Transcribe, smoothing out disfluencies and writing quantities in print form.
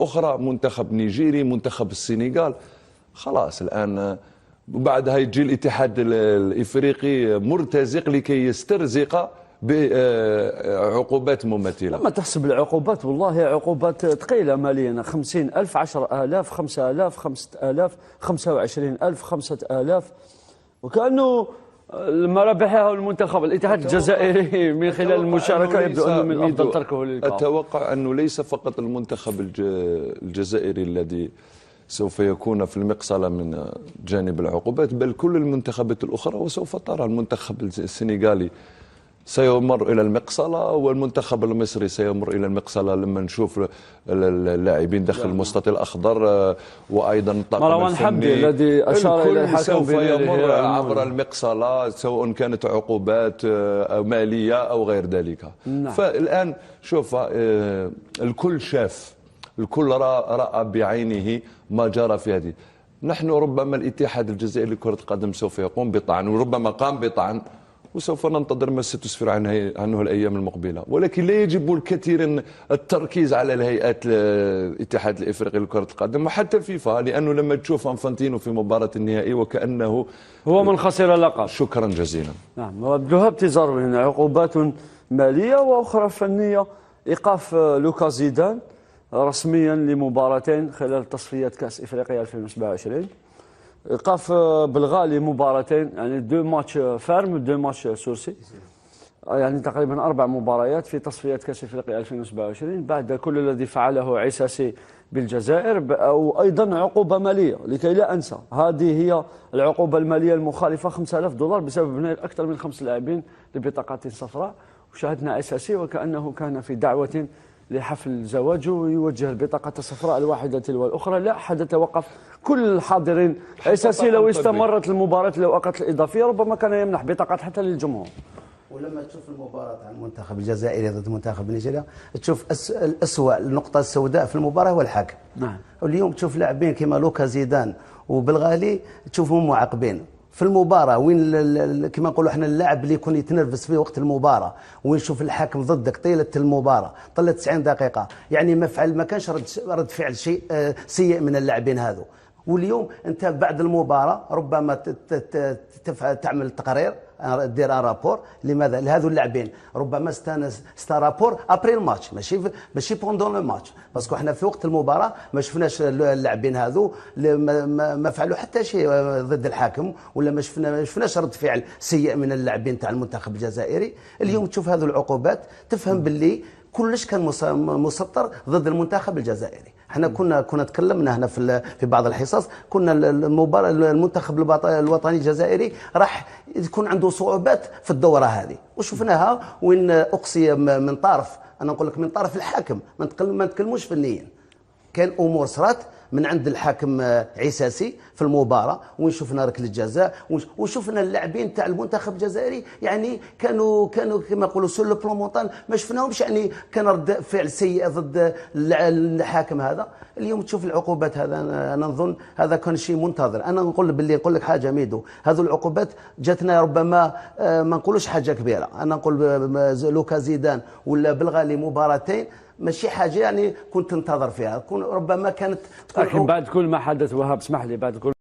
أخرى، منتخب نيجيري، منتخب السنغال. خلاص الآن وبعدها يجي الاتحاد الإفريقي مرتزق لكي يسترزق بعقوبات مماثلة. لما تحسب العقوبات والله عقوبات ثقيلة ماليا، 50,000، 10,000، 5,000، 5,000، 25,000، 5,000، وكأنه المرابح المنتخب الاتحاد الجزائري من خلال المشاركة يبدو أنه من الأفضل تركه للقاء. أتوقع أنه ليس فقط المنتخب الجزائري الذي سوف يكون في المقصلة من جانب العقوبات، بل كل المنتخبات الأخرى. وسوف ترى المنتخب السنغالي سيمر إلى المقصلة، والمنتخب المصري سيمر إلى المقصلة لما نشوف اللاعبين داخل المستطيل الأخضر، وأيضا الطاقم مروان حمدي الذي أشار إلى الحكم سوف يمر عبر المقصلة، سواء كانت عقوبات مالية أو غير ذلك. نعم. فالآن شوف، الكل شاف، الكل رأى بعينه ما جرى في هذه. نحن ربما الاتحاد الجزائري لكرة القدم سوف يقوم بطعن، وربما قام بطعن، وسوف ننتظر ما ستسفر عنه الأيام المقبلة. ولكن لا يجب الكثير التركيز على الهيئات الاتحاد الإفريقي لكرة القدم وحتى الفيفا، لأنه لما تشوف انفانتينو في مباراة النهائي وكأنه هو من خسر اللقب. شكرا جزيلا. نعم، وابدوها ابتزار هنا، عقوبات مالية وأخرى فنية. إيقاف لوكا زيدان رسميا لمباراتين خلال تصفيات كأس إفريقيا 2027. إيقاف بالغالي مباراتين، يعني 2 ماتش فارم 2 ماتش سورسي، يعني تقريبا 4 مباريات في تصفيات كأس إفريقيا 2027 بعد كل الذي فعله عساسي بالجزائر، أو أيضا عقوبة مالية. لكي لا أنسى، هذه هي العقوبة المالية المخالفة، $5,000 بسبب بناء أكثر من 5 لاعبين لبطاقات صفراء. وشاهدنا عساسي وكأنه كان في دعوة لحفل زواجه يوجه البطاقة الصفراء الواحدة تلو الأخرى، لا أحد توقف، كل الحاضرين. أساسي لو استمرت المباراة الأوقات الإضافية ربما كان يمنح بطاقات حتى للجمهور. ولما تشوف المباراة عن المنتخب الجزائري ضد منتخب نيجيريا، تشوف الأسوأ، النقطة السوداء في المباراة هو الحكم. نعم. واليوم تشوف لاعبين كما لوكا زيدان وبالغالي تشوفهم معاقبين في المباراه، وين كما نقولوا احنا اللاعب اللي يكون يتنرفز في وقت المباراه، وين نشوف الحكم ضدك طيله المباراه، طلت 90 دقيقه، يعني ما كانش رد فعل شيء سيء من اللاعبين هذو. واليوم انت بعد المباراه ربما تعمل تقرير، دير رابور. لماذا؟ لهذو اللاعبين ربما ستا رابور ابري الماتش، ماشي بوندون الماتش، باسكو احنا في وقت المباراه ما شفناش اللاعبين هذو ما فعلوا حتى شيء ضد الحاكم، ولا ما شفناش رد فعل سيء من اللاعبين تاع المنتخب الجزائري. اليوم تشوف هذو العقوبات تفهم باللي كلش كان مسطر ضد المنتخب الجزائري. احنا كنا تكلمنا هنا في بعض الحصص، كنا المنتخب الوطني الجزائري راح يكون عنده صعوبات في الدوره هذه، وشفناها وين اقصي من طرف، انا نقول لك من طرف الحاكم، ما نتكلموش فنيا. كان امور صرات من عند الحاكم عساسي في المباراه، وين شفنا ركله الجزاء، وشفنا اللاعبين تاع المنتخب الجزائري يعني كانوا كما يقولوا سور لو بلون مونطال، ما شفناهمش يعني كان رد فعل سيء ضد الحاكم هذا. اليوم تشوف العقوبات هذا، انا نظن هذا كان شيء منتظر. انا نقول لك حاجه ميدو، هذو العقوبات جاتنا ربما ما نقولوش حاجه كبيره. انا نقول لوكا زيدان ولا بالغالي مباراتين ماشي حاجه يعني كنت ننتظر فيها، ربما كانت لكن بعد كل ما حدث، وهاب اسمح لي، بعد كل